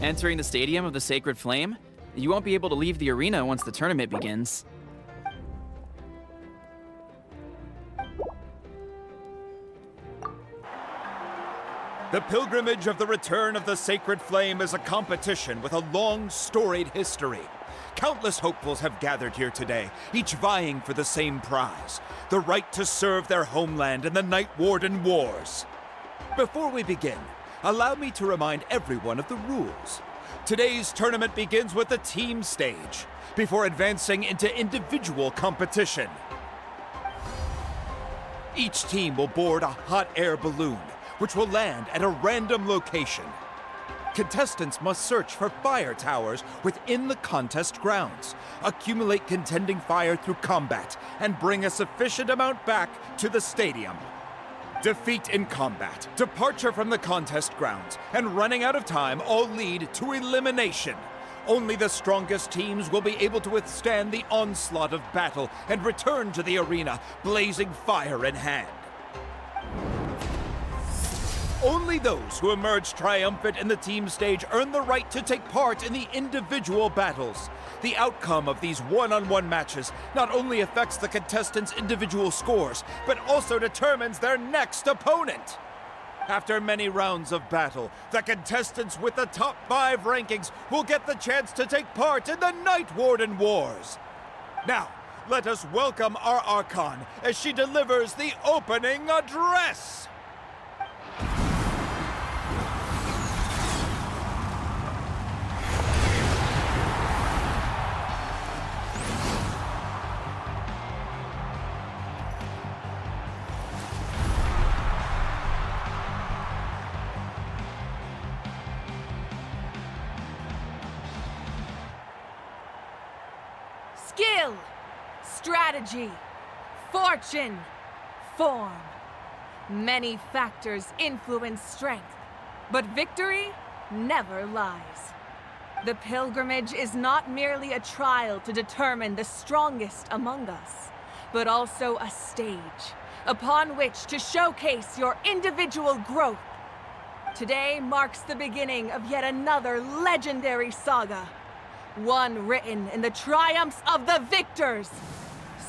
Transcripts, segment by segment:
Entering the stadium of the Sacred Flame, you won't be able to leave the arena once the tournament begins. The pilgrimage of the return of the Sacred Flame is a competition with a long, storied history. Countless hopefuls have gathered here today, each vying for the same prize, the right to serve their homeland in the Night Warden Wars. Before we begin, allow me to remind everyone of the rules. Today's tournament begins with the team stage, before advancing into individual competition. Each team will board a hot air balloon, which will land at a random location. Contestants must search for fire towers within the contest grounds, accumulate contending fire through combat, and bring a sufficient amount back to the stadium. Defeat in combat, departure from the contest grounds, and running out of time all lead to elimination. Only the strongest teams will be able to withstand the onslaught of battle and return to the arena, blazing fire in hand. Only those who emerge triumphant in the team stage earn the right to take part in the individual battles. The outcome of these one-on-one matches not only affects the contestants' individual scores, but also determines their next opponent. After many rounds of battle, the contestants with the top 5 rankings will get the chance to take part in the Night Warden Wars. Now, let us welcome our Archon as she delivers the opening address. Skill, strategy, fortune, form. Many factors influence strength, but victory never lies. The pilgrimage is not merely a trial to determine the strongest among us, but also a stage upon which to showcase your individual growth. Today marks the beginning of yet another legendary saga. One written in the triumphs of the victors.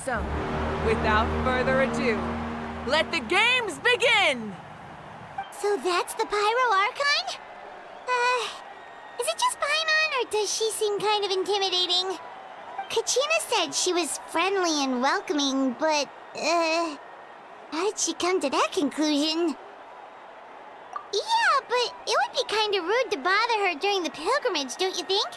So, without further ado, let the games begin! So that's the Pyro Archon? Is it just Paimon, or does she seem kind of intimidating? Kachina said she was friendly and welcoming, but, how did she come to that conclusion? Yeah, but it would be kind of rude to bother her during the pilgrimage, don't you think?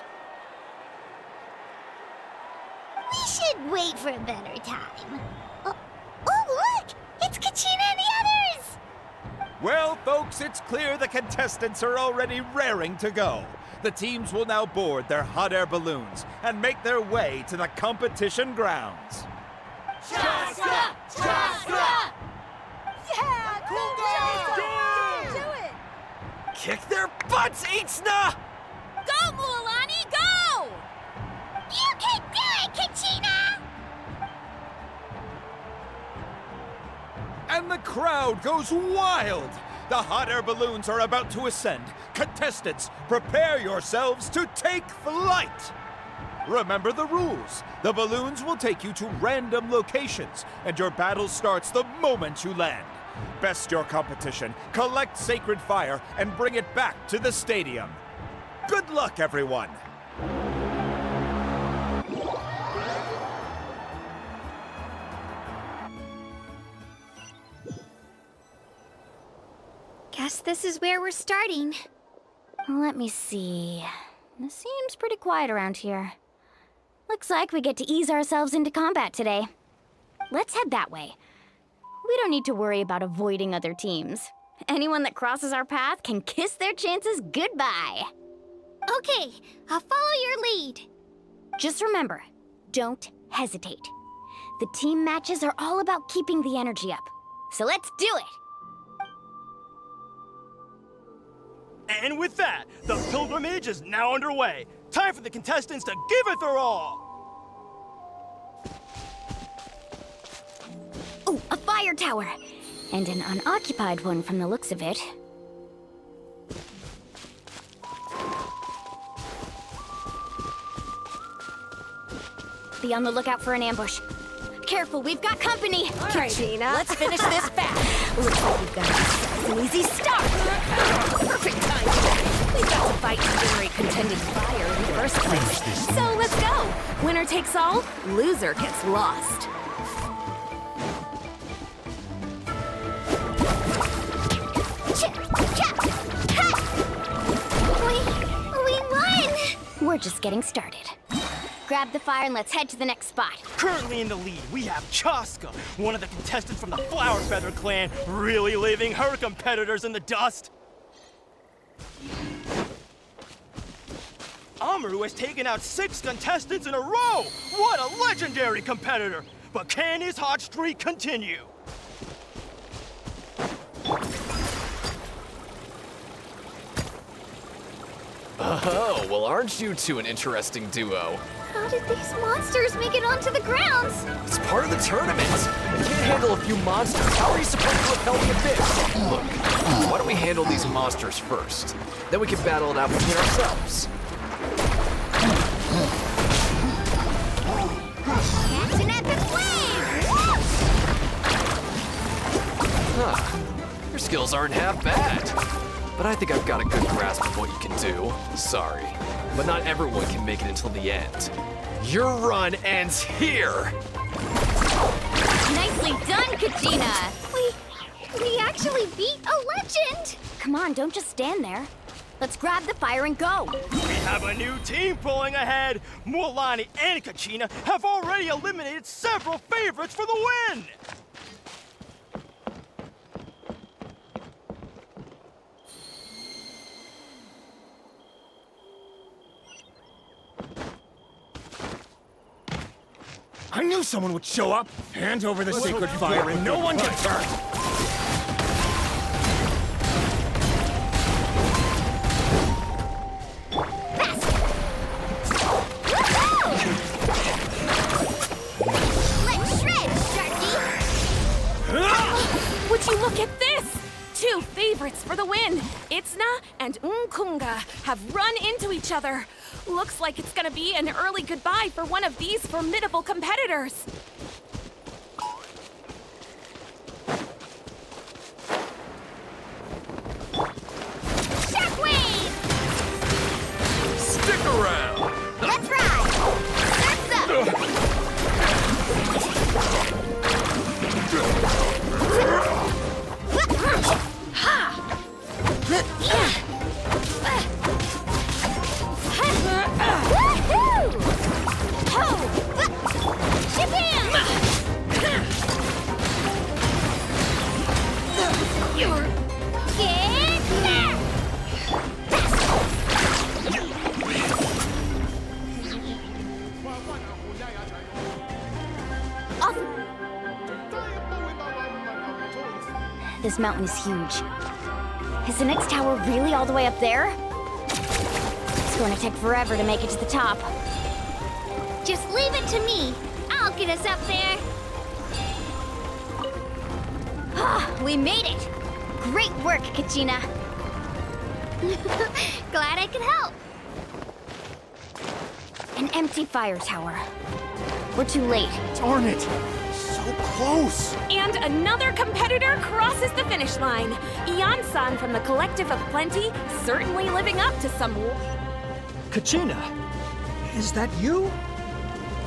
We should wait for a better time. Oh, look! It's Kachina and the others! Well, folks, it's clear the contestants are already raring to go. The teams will now board their hot air balloons and make their way to the competition grounds. Shasta! Shasta! Yeah! Cool! Do it! Kick their butts, Itzna! Go, Mualani, go! You can do it, Kachina! And the crowd goes wild! The hot air balloons are about to ascend. Contestants, prepare yourselves to take flight! Remember the rules. The balloons will take you to random locations, and your battle starts the moment you land. Best your competition, collect sacred fire, and bring it back to the stadium. Good luck, everyone! Guess this is where we're starting. Let me see. It seems pretty quiet around here. Looks like we get to ease ourselves into combat today. Let's head that way. We don't need to worry about avoiding other teams. Anyone that crosses our path can kiss their chances goodbye. Okay, I'll follow your lead. Just remember, don't hesitate. The team matches are all about keeping the energy up. So let's do it! And with that, the pilgrimage is now underway. Time for the contestants to give it their all! Oh, a fire tower! And an unoccupied one from the looks of it. be on the lookout for an ambush. Careful, we've got company! All right, Dina. Let's finish this fast! Looks like we've got an easy start! Perfect time! We've got to fight to generate contended fire in the first place. So let's go! Winner takes all, loser gets lost. We won! We're just getting started. Grab the fire and let's head to the next spot. Currently in the lead, we have Chaska, one of the contestants from the Flower Feather clan, really leaving her competitors in the dust. Amaru has taken out 6 contestants in a row! What a legendary competitor! But can his hot streak continue? Oh, well, aren't you two an interesting duo? How did these monsters make it onto the grounds? It's part of the tournament. You can't handle a few monsters. How are you supposed to repel the abyss? Look, why don't we handle these monsters first? Then we can battle it out between ourselves. Catch an epic wave! Huh. Your skills aren't half bad. But I think I've got a good grasp of what you can do. Sorry, but not everyone can make it until the end. Your run ends here! Nicely done, Kachina! We actually beat a legend! Come on, don't just stand there. Let's grab the fire and go. We have a new team pulling ahead. Mualani and Kachina have already eliminated several favorites for the win. I knew someone would show up! Hand over the sacred fire and no one gets hurt! Let's shred, Sharky! Would you look at this? 2 favorites for the win. Itzna and Unkunga have run into each other. Looks like it's gonna be an early goodbye for one of these formidable competitors. Shockwave! Stick around! Let's ride! Surf's up! This mountain is huge. Is the next tower really all the way up there? It's going to take forever to make it to the top. Just leave it to me. I'll get us up there. Ah, we made it. Great work, Kachina. Glad I could help. An empty fire tower. We're too late. Darn it! So close! And another competitor crosses the finish line. Ian-san from the Collective of Plenty, certainly living up to some... Kachina, is that you?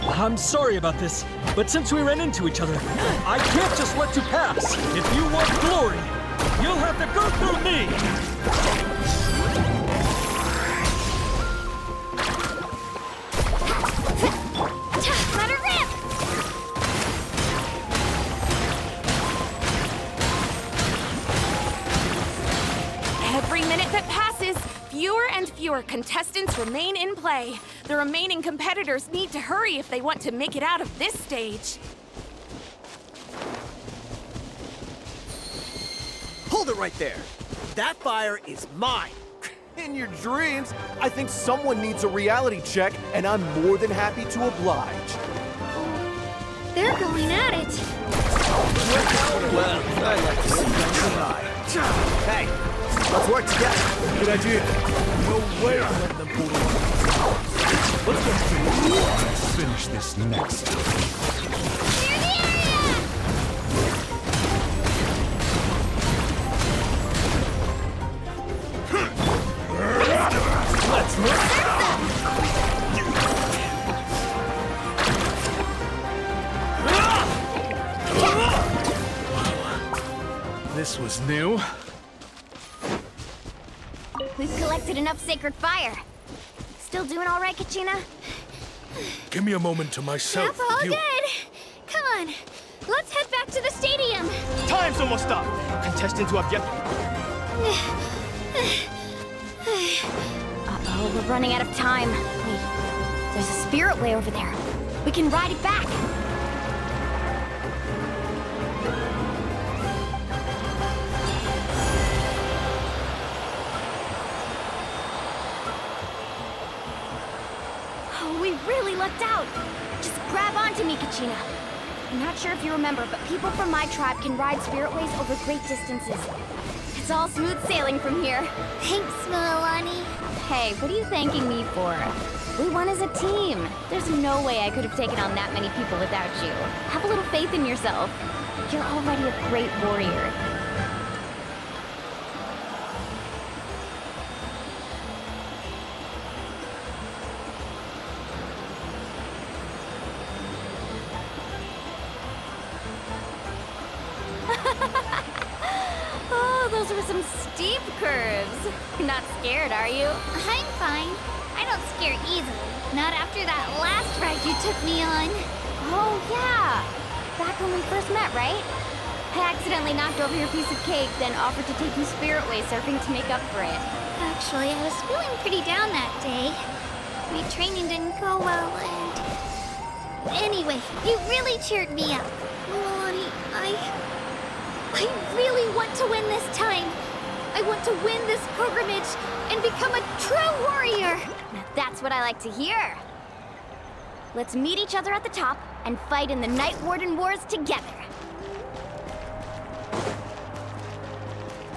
I'm sorry about this, but since we ran into each other, I can't just let you pass. If you want glory, you'll have to go through me! Let her rip! Every minute that passes, fewer and fewer contestants remain in play. The remaining competitors need to hurry if they want to make it out of this stage. Hold it right there. That fire is mine. In your dreams, I think someone needs a reality check, and I'm more than happy to oblige. They're going at it. Well, I like to see them try. Hey, let's work together. Good idea. No way I'm letting them pull it. Let's go. finish this next time. Clear the area! Let's move! This was new. We've collected enough sacred fire. Still doing all right, Kachina? Give me a moment to myself. That's all You- good. Come on, let's head back to the stadium. Time's almost up. Contestants who have yet. Uh-oh, we're running out of time. Wait, there's a spirit way over there. We can ride it back. Oh, we really lucked out. Just grab onto me, Kachina. I'm not sure if you remember, but people from my tribe can ride spiritways over great distances. It's all smooth sailing from here. Thanks, Milani. Hey, what are you thanking me for? We won as a team. There's no way I could have taken on that many people without you. Have a little faith in yourself. You're already a great warrior. Oh, those were some steep curves. You're not scared, are you? I'm fine. I don't scare easily. Not after that last ride you took me on. Oh, yeah. Back when we first met, right? I accidentally knocked over your piece of cake, then offered to take you spiritway surfing to make up for it. Actually, I was feeling pretty down that day. My training didn't go well, and... Anyway, you really cheered me up. Milani, I really want to win this time. I want to win this pilgrimage and become a true warrior. Now that's what I like to hear. Let's meet each other at the top and fight in the Night Warden Wars together.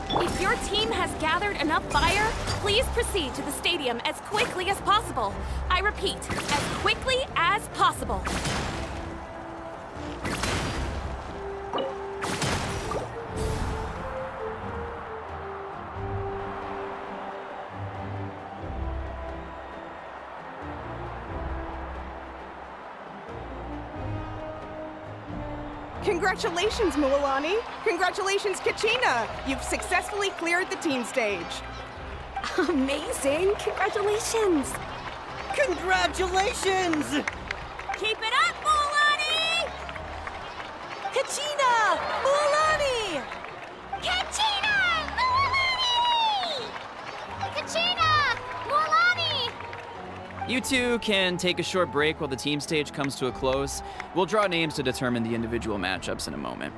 If your team has gathered enough fire, please proceed to the stadium as quickly as possible. I repeat, as quickly as possible. Congratulations, Milani! Congratulations, Kachina! You've successfully cleared the team stage. Amazing! Congratulations! Congratulations! Keep it up, Milani! Kachina! Milani! Kachina! Milani! Kachina! Milani! You two can take a short break while the team stage comes to a close. We'll draw names to determine the individual matchups in a moment.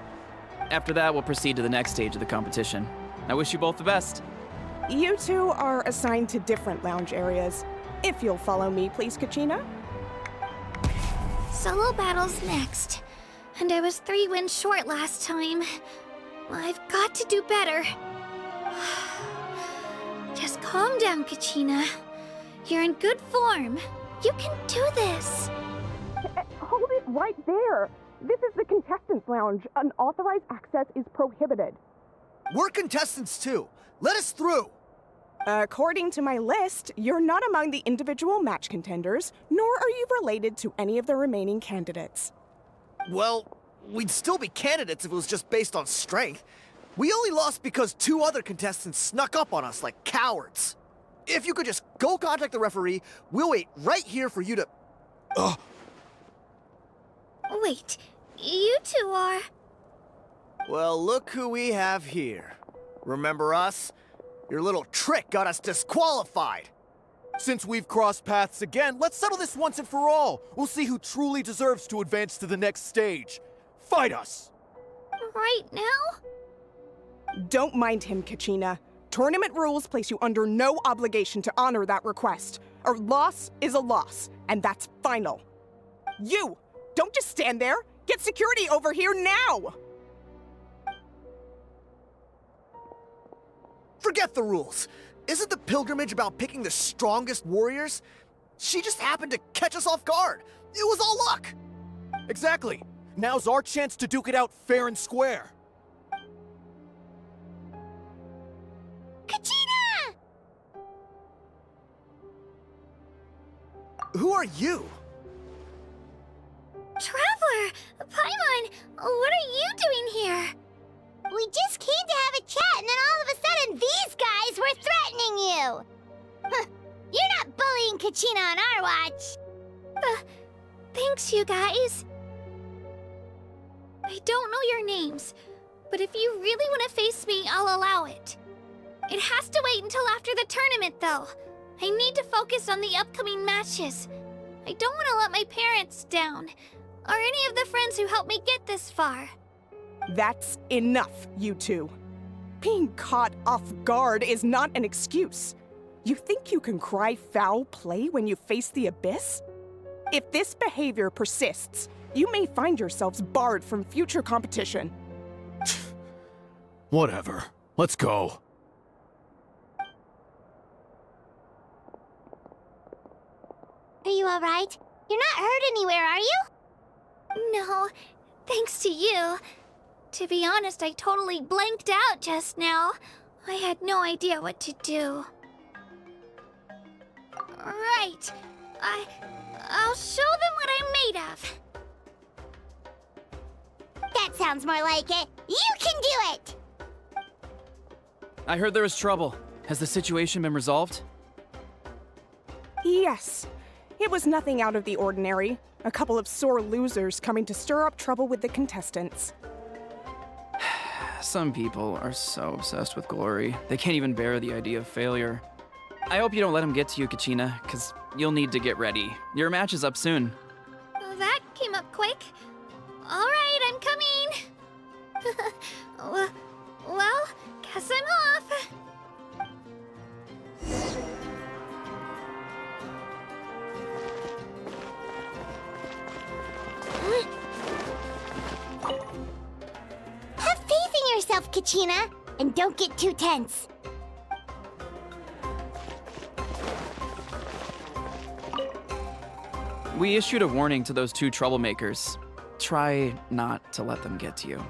After that, we'll proceed to the next stage of the competition. I wish you both the best. You two are assigned to different lounge areas. If you'll follow me, please, Kachina. Solo battle's next. And I was 3 wins short last time. I've got to do better. Just calm down, Kachina. You're in good form. You can do this. Hold it right there. This is the contestants' lounge. Unauthorized access is prohibited. We're contestants too. Let us through. According to my list, you're not among the individual match contenders, nor are you related to any of the remaining candidates. Well, we'd still be candidates if it was just based on strength. We only lost because 2 other contestants snuck up on us like cowards. If you could just go contact the referee, we'll wait right here for you to... Ugh. Wait, you two are... Well, look who we have here. Remember us? Your little trick got us disqualified. Since we've crossed paths again, let's settle this once and for all. We'll see who truly deserves to advance to the next stage. Fight us! Right now? Don't mind him, Kachina. Tournament rules place you under no obligation to honor that request. A loss is a loss, and that's final. You! Don't just stand there! Get security over here now! Forget the rules. Isn't the pilgrimage about picking the strongest warriors? She just happened to catch us off guard. It was all luck! Exactly. Now's our chance to duke it out fair and square. Kachina! Who are you? Traveler! Paimon! What are you doing here? We just came to have a chat, and then all of a sudden these guys were threatening you! Huh, you're not bullying Kachina on our watch! Thanks, you guys. I don't know your names, but if you really want to face me, I'll allow it. It has to wait until after the tournament, though. I need to focus on the upcoming matches. I don't want to let my parents down, or any of the friends who helped me get this far. That's enough, you two. Being caught off guard is not an excuse. You think you can cry foul play when you face the abyss? If this behavior persists, you may find yourselves barred from future competition. Whatever. Let's go. Are you alright? You're not hurt anywhere, are you? No, thanks to you. To be honest, I totally blanked out just now. I had no idea what to do. Right. I'll show them what I'm made of. That sounds more like it. You can do it! I heard there was trouble. Has the situation been resolved? Yes. It was nothing out of the ordinary. A couple of sore losers coming to stir up trouble with the contestants. Some people are so obsessed with glory, they can't even bear the idea of failure. I hope you don't let them get to you, Kachina, because you'll need to get ready. Your match is up soon. That came up quick. Alright, I'm coming. Well, guess I'm off. Have faith in yourself, Kachina, and don't get too tense. We issued a warning to those two troublemakers. Try not to let them get to you.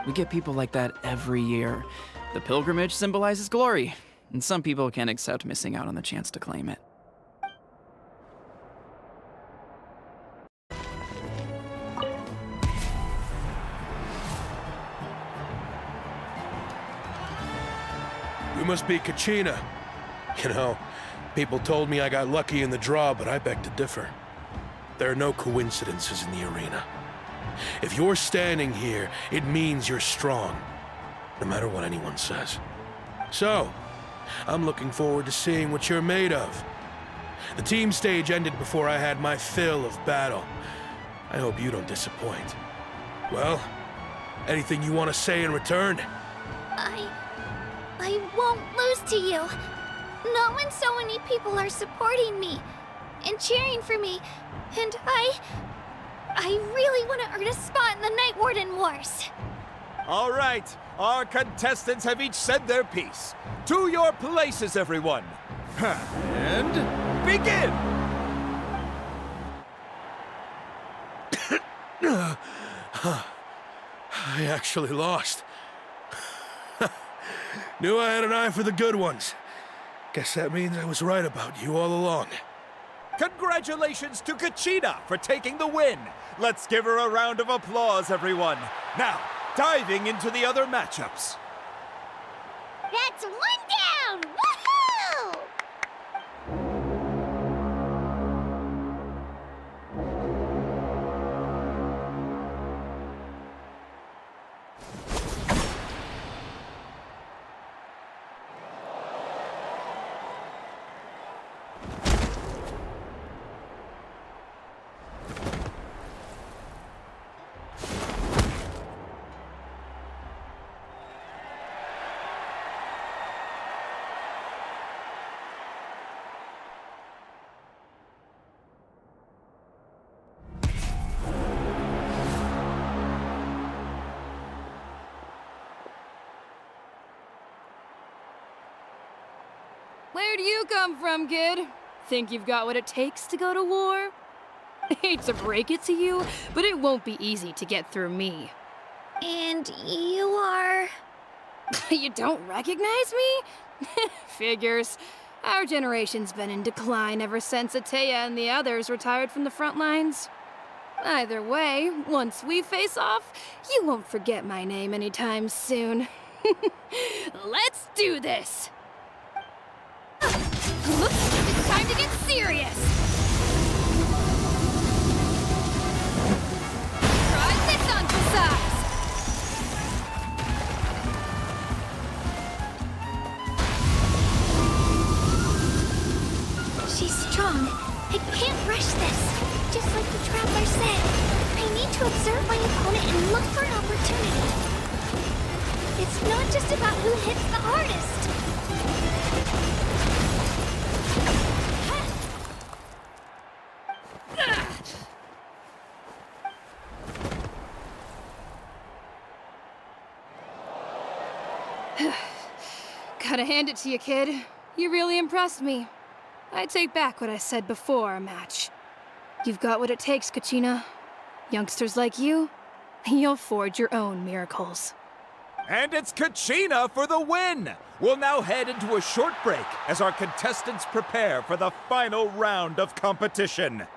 We get people like that every year. The pilgrimage symbolizes glory, and some people can't accept missing out on the chance to claim it. You must be Kachina. You know, people told me I got lucky in the draw, but I beg to differ. There are no coincidences in the arena. If you're standing here, it means you're strong, no matter what anyone says. So, I'm looking forward to seeing what you're made of. The team stage ended before I had my fill of battle. I hope you don't disappoint. Well, anything you want to say in return? I won't lose to you. Not when so many people are supporting me and cheering for me, and I really want to earn a spot in the Night Warden Wars. All right, our contestants have each said their piece. To your places, everyone. And begin! I actually lost. Knew I had an eye for the good ones. Guess that means I was right about you all along. Congratulations to Kachina for taking the win. Let's give her a round of applause, everyone. Now, diving into the other matchups. That's one down! Woohoo! Where do you come from, kid? Think you've got what it takes to go to war? Hate to break it to you, but it won't be easy to get through me. And you are... You don't recognize me? Figures. Our generation's been in decline ever since Ateya and the others retired from the front lines. Either way, once we face off, you won't forget my name anytime soon. Let's do this! Looks like it's time to get serious! Try this on for size! She's strong. I can't rush this. Just like the Traveler said, I need to observe my opponent and look for an opportunity. It's not just about who hits the hardest. Gotta hand it to you, kid. You really impressed me. I take back what I said before our match. You've got what it takes, Kachina. Youngsters like you, you'll forge your own miracles. And it's Kachina for the win! We'll now head into a short break as our contestants prepare for the final round of competition.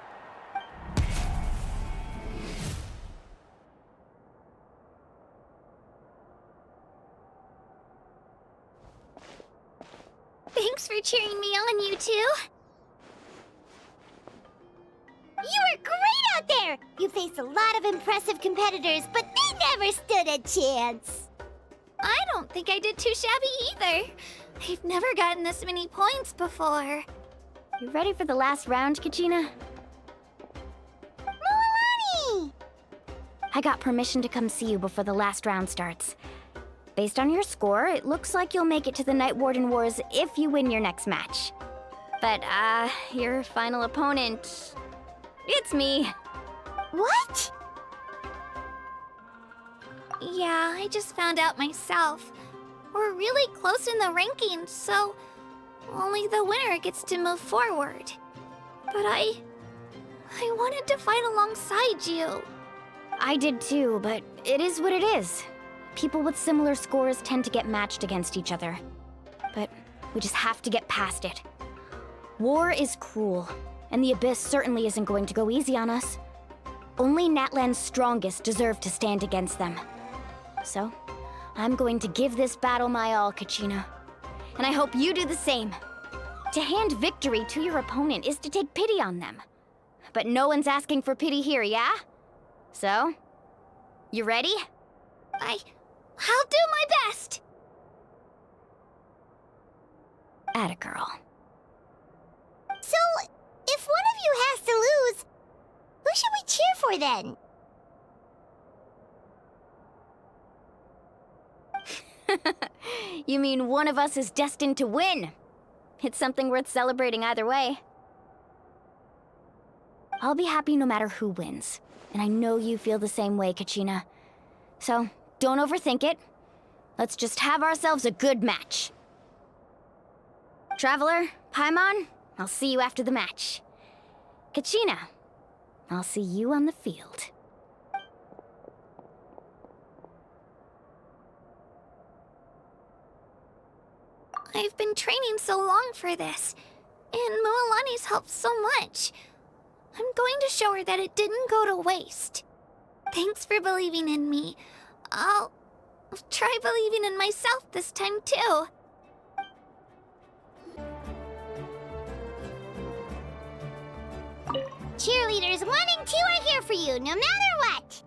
Thanks for cheering me on, you two. You were great out there! You faced a lot of impressive competitors, but they never stood a chance. I don't think I did too shabby either. I've never gotten this many points before. You ready for the last round, Kachina? Mualani! I got permission to come see you before the last round starts. Based on your score, it looks like you'll make it to the Night Warden Wars if you win your next match. But, your final opponent... It's me. What? Yeah, I just found out myself. We're really close in the rankings, so only the winner gets to move forward. But I wanted to fight alongside you. I did too, but it is what it is. People with similar scores tend to get matched against each other. But we just have to get past it. War is cruel, and the Abyss certainly isn't going to go easy on us. Only Natlan's strongest deserve to stand against them. So, I'm going to give this battle my all, Kachina. And I hope you do the same. To hand victory to your opponent is to take pity on them. But no one's asking for pity here, yeah? So, you ready? I'll do my best! Atta girl. So, if one of you has to lose, who should we cheer for then? You mean one of us is destined to win? It's something worth celebrating either way. I'll be happy no matter who wins. And I know you feel the same way, Kachina. So, don't overthink it. Let's just have ourselves a good match. Traveler, Paimon, I'll see you after the match. Kachina, I'll see you on the field. I've been training so long for this, and Mualani's helped so much. I'm going to show her that it didn't go to waste. Thanks for believing in me. I'll try believing in myself this time too. Cheerleaders 1 and 2 are here for you, no matter what!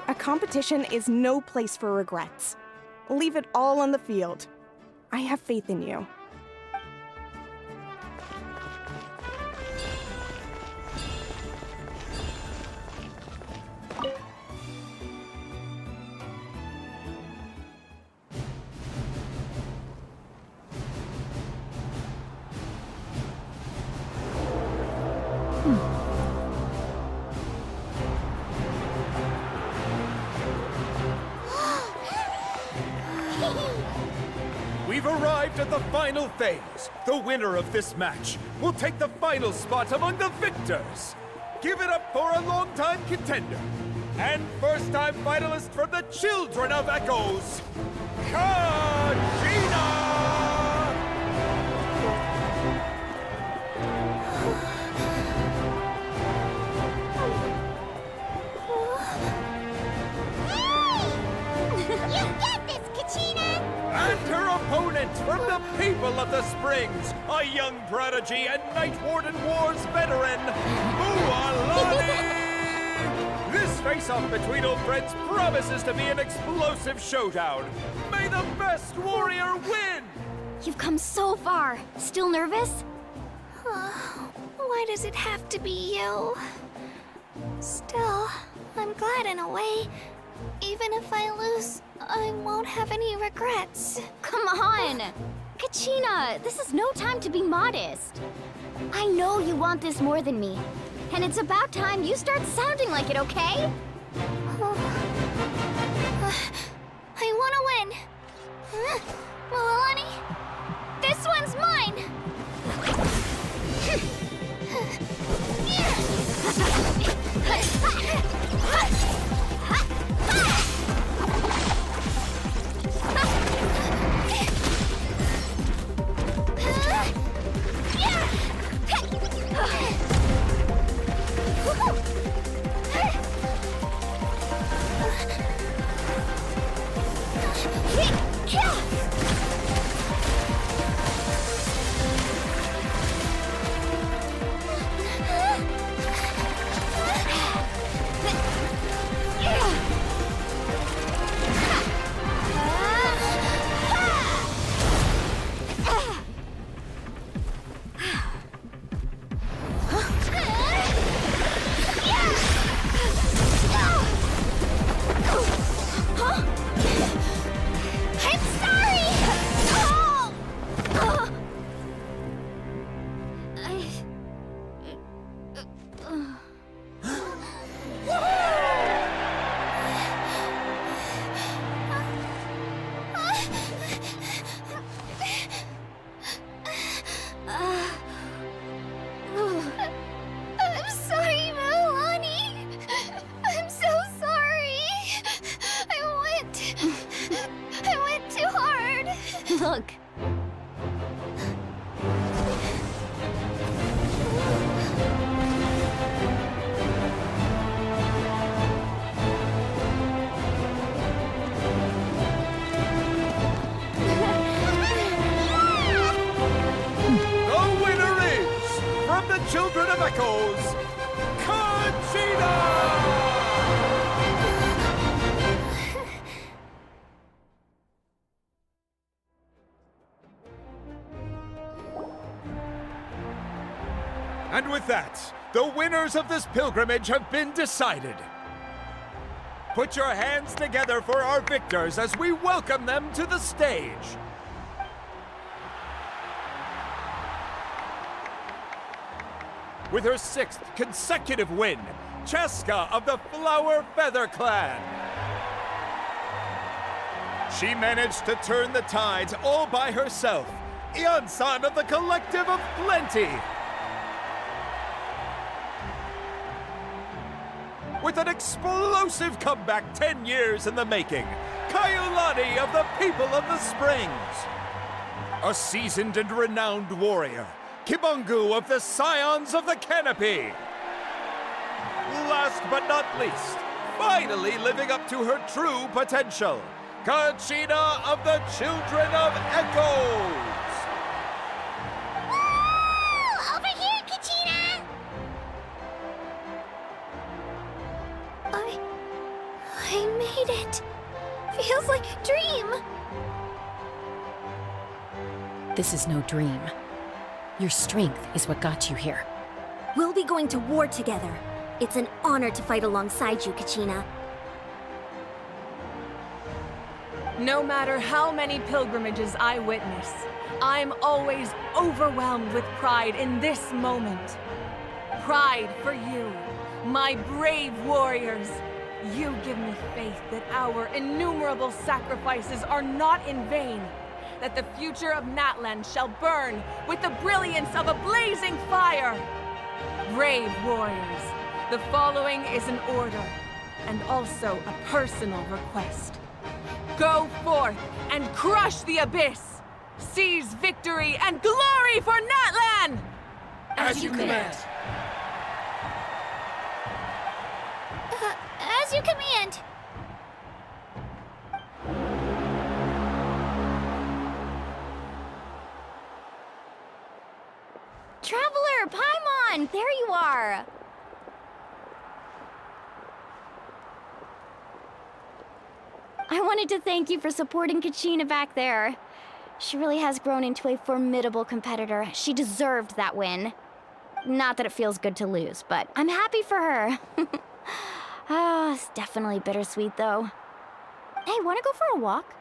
A competition is no place for regrets. Leave it all on the field. I have faith in you. We've arrived at the final phase. The winner of this match will take the final spot among the victors. Give it up for a longtime contender and first-time finalist from the Children of Echoes, Kachina! You get this, Kachina! And her opponent from the people of the Springs, a young prodigy and Night Warden Wars veteran, Mualani! This face-off between old friends promises to be an explosive showdown. May the best warrior win! You've come so far. Still nervous? Why does it have to be you? Still, I'm glad in a way. Even if I lose, I won't have any regrets. Come on! Kachina, this is no time to be modest. I know you want this more than me. And it's about time you start sounding like it, okay? I want to win. Mualani, this one's mine. Look. The winner is, from the Children of Echoes, Kachina! And with that, the winners of this pilgrimage have been decided. Put your hands together for our victors as we welcome them to the stage. With her 6th consecutive win, Cheska of the Flower Feather Clan. She managed to turn the tides all by herself. Ian-san of the Collective of Plenty. With an explosive comeback 10 years in the making, Kaiulani of the People of the Springs. A seasoned and renowned warrior, Kibungu of the Scions of the Canopy. Last but not least, finally living up to her true potential, Kachina of the Children of Echoes. Over here, Kachina! I made it. Feels like a dream. This is no dream. Your strength is what got you here. We'll be going to war together. It's an honor to fight alongside you, Kachina. No matter how many pilgrimages I witness, I'm always overwhelmed with pride in this moment. Pride for you, my brave warriors. You give me faith that our innumerable sacrifices are not in vain, that the future of Natlan shall burn with the brilliance of a blazing fire. Brave warriors, the following is an order, and also a personal request. Go forth and crush the abyss! Seize victory and glory for Natlan! As you command. As you command. Traveler, Paimon, there you are. I wanted to thank you for supporting Kachina back there. She really has grown into a formidable competitor. She deserved that win. Not that it feels good to lose, but I'm happy for her. Oh, it's definitely bittersweet, though. Hey, wanna go for a walk?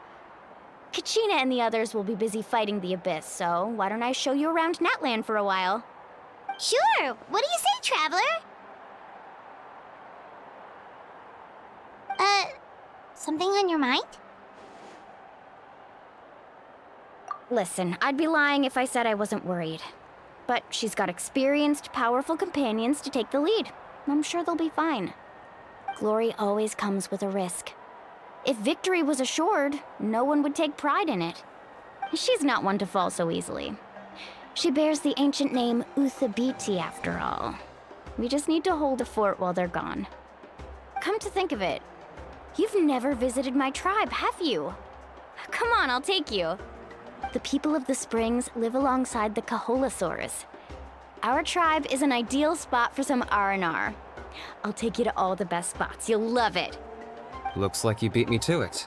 Kachina and the others will be busy fighting the Abyss, so why don't I show you around Natlan for a while? Sure. What do you say, Traveler? Something on your mind? Listen, I'd be lying if I said I wasn't worried. But she's got experienced, powerful companions to take the lead. I'm sure they'll be fine. Glory always comes with a risk. If victory was assured, no one would take pride in it. She's not one to fall so easily. She bears the ancient name Uthabiti, after all. We just need to hold the fort while they're gone. Come to think of it, you've never visited my tribe, have you? Come on, I'll take you. The people of the Springs live alongside the Kaholasaurus. Our tribe is an ideal spot for some R&R. I'll take you to all the best spots. You'll love it. Looks like you beat me to it.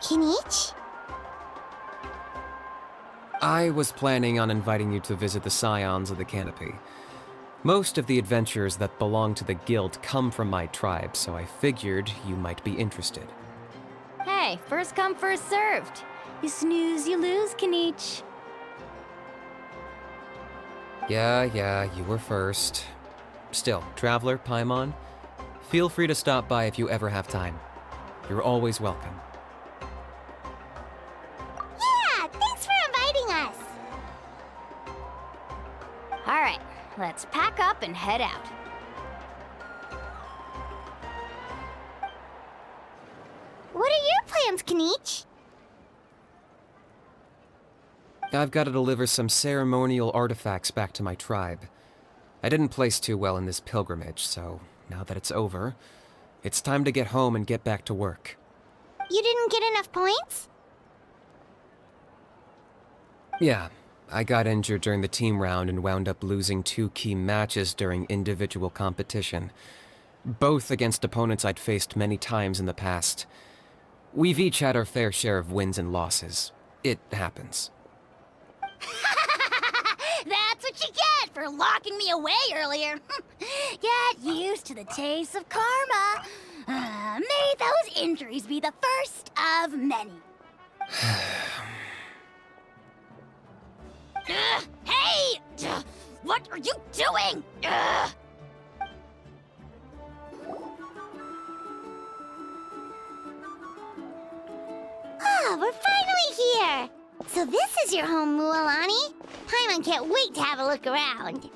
Kinich? I was planning on inviting you to visit the Scions of the Canopy. Most of the adventurers that belong to the guild come from my tribe, so I figured you might be interested. Hey, first come, first served. You snooze, you lose, Kinich. Yeah, you were first. Still, Traveler, Paimon, feel free to stop by if you ever have time. You're always welcome. Yeah, thanks for inviting us. All right, let's pack up and head out. What are your plans, Kinich? I've got to deliver some ceremonial artifacts back to my tribe. I didn't place too well in this pilgrimage, so now that it's over, it's time to get home and get back to work. You didn't get enough points? Yeah, I got injured during the team round and wound up losing 2 key matches during individual competition, both against opponents I'd faced many times in the past. We've each had our fair share of wins and losses. It happens. That's what you get for locking me away earlier. Get used to the taste of karma. May those injuries be the first of many. Hey! What are you doing? Ah, we're finally here! So this is your home, Mualani? Paimon can't wait to have a look around.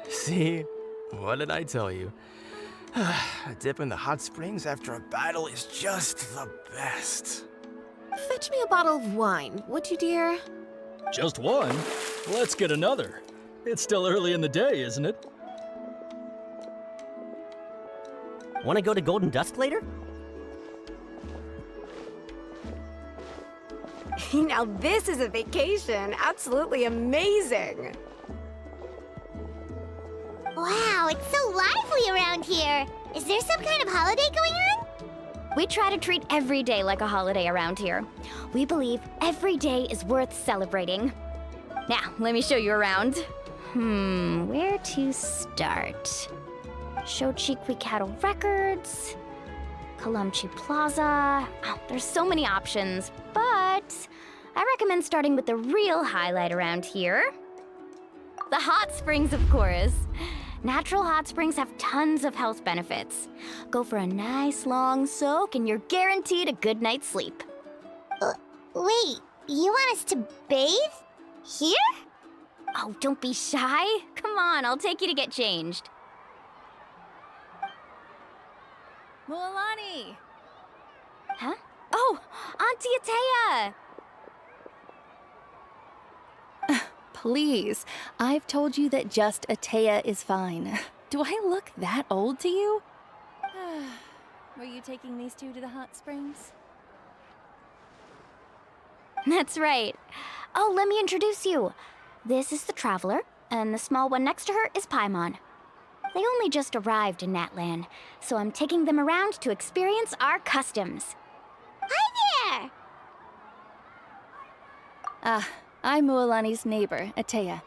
See? What did I tell you? A dip in the hot springs after a battle is just the best. Fetch me a bottle of wine, would you, dear? Just one? Let's get another. It's still early in the day, isn't it? Want to go to Golden Dusk later? Now this is a vacation. Absolutely amazing. Wow, it's so lively around here. Is there some kind of holiday going on? We try to treat every day like a holiday around here. We believe every day is worth celebrating. Now, let me show you around. Where to start? Shochiqui Cattle Records, Kalumchi Plaza. Oh, there's so many options, but I recommend starting with the real highlight around here. The hot springs, of course. Natural hot springs have tons of health benefits. Go for a nice long soak and you're guaranteed a good night's sleep. Wait, you want us to bathe? Here? Oh, don't be shy. Come on, I'll take you to get changed. Mualani! Huh? Oh, Auntie Atea! Please, I've told you that just Atea is fine. Do I look that old to you? Were you taking these two to the hot springs? That's right. Oh, let me introduce you. This is the Traveler, and the small one next to her is Paimon. They only just arrived in Natlan, so I'm taking them around to experience our customs. Hi there! I'm Mualani's neighbor, Atea.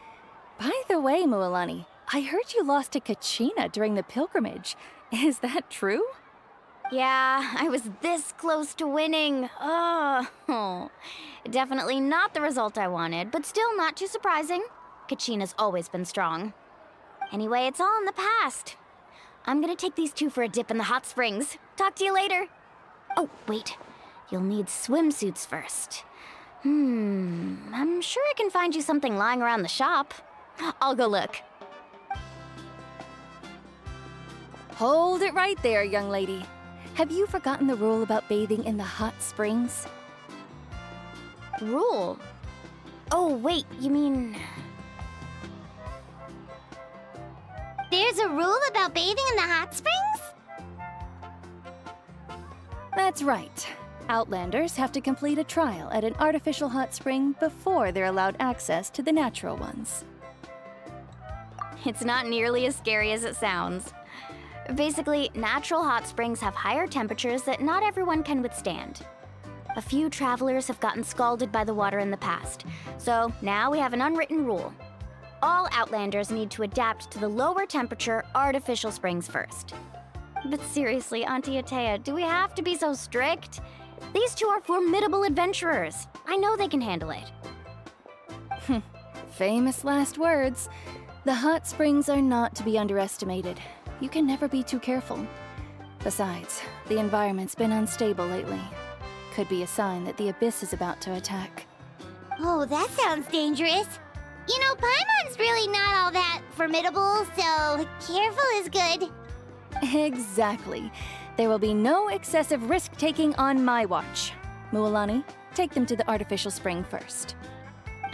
By the way, Mualani, I heard you lost to Kachina during the pilgrimage. Is that true? Yeah, I was this close to winning. Oh, definitely not the result I wanted, but still not too surprising. Kachina's always been strong. Anyway, it's all in the past. I'm gonna take these two for a dip in the hot springs. Talk to you later. Oh, wait. You'll need swimsuits first. I'm sure I can find you something lying around the shop. I'll go look. Hold it right there, young lady. Have you forgotten the rule about bathing in the hot springs? Rule? Oh, wait, you mean... There's a rule about bathing in the hot springs? That's right. Outlanders have to complete a trial at an artificial hot spring before they're allowed access to the natural ones. It's not nearly as scary as it sounds. Basically, natural hot springs have higher temperatures that not everyone can withstand. A few travelers have gotten scalded by the water in the past, so now we have an unwritten rule. All Outlanders need to adapt to the lower temperature artificial springs first. But seriously, Auntie Atea, do we have to be so strict? These two are formidable adventurers. I know they can handle it. Famous last words. The hot springs are not to be underestimated. You can never be too careful. Besides, the environment's been unstable lately. Could be a sign that the abyss is about to attack. Oh, that sounds dangerous. You know, Paimon's really not all that formidable, so careful is good. Exactly. There will be no excessive risk-taking on my watch. Mualani, take them to the artificial spring first.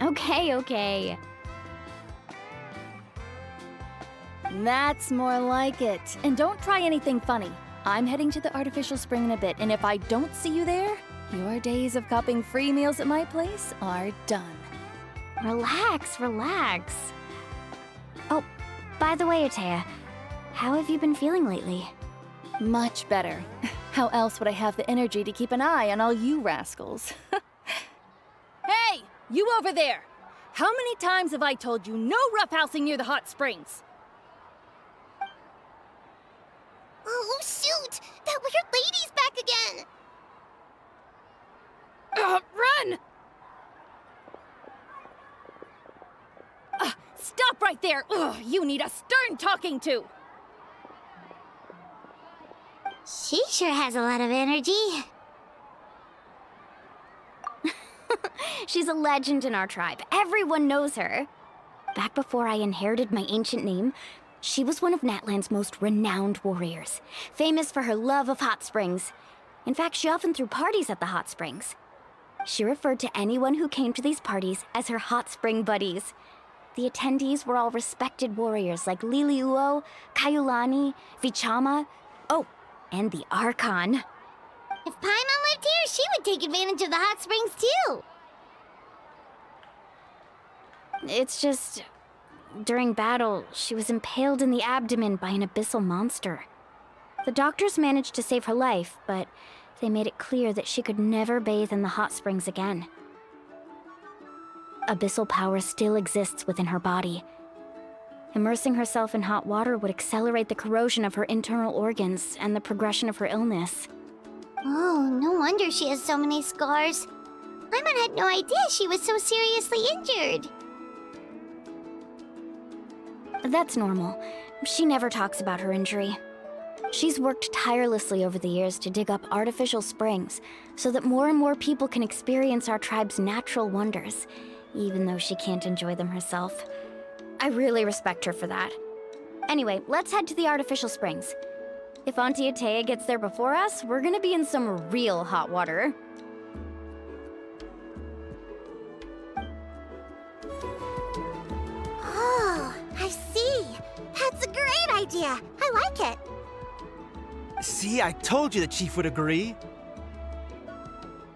Okay. That's more like it. And don't try anything funny. I'm heading to the artificial spring in a bit, and if I don't see you there, your days of copping free meals at my place are done. Relax. Oh, by the way, Atea, how have you been feeling lately? Much better. How else would I have the energy to keep an eye on all you rascals? Hey, you over there! How many times have I told you no roughhousing near the hot springs? Oh, shoot! That weird lady's back again! Run! Stop right there! You need a stern talking to! She sure has a lot of energy. She's a legend in our tribe. Everyone knows her. Back before I inherited my ancient name, she was one of Natlan's most renowned warriors, famous for her love of hot springs. In fact, she often threw parties at the hot springs. She referred to anyone who came to these parties as her hot spring buddies. The attendees were all respected warriors like Liliuo, Kaiulani, Vichama, and the Archon. If Paimon lived here, she would take advantage of the hot springs too. It's just, during battle, she was impaled in the abdomen by an abyssal monster. The doctors managed to save her life, but they made it clear that she could never bathe in the hot springs again. Abyssal power still exists within her body. Immersing herself in hot water would accelerate the corrosion of her internal organs and the progression of her illness. Oh, no wonder she has so many scars. I'm Paimon had no idea she was so seriously injured. That's normal. She never talks about her injury. She's worked tirelessly over the years to dig up artificial springs so that more and more people can experience our tribe's natural wonders, even though she can't enjoy them herself. I really respect her for that. Anyway, let's head to the artificial springs. If Auntie Atea gets there before us, we're gonna be in some real hot water. Oh, I see. That's a great idea. I like it. See, I told you the chief would agree.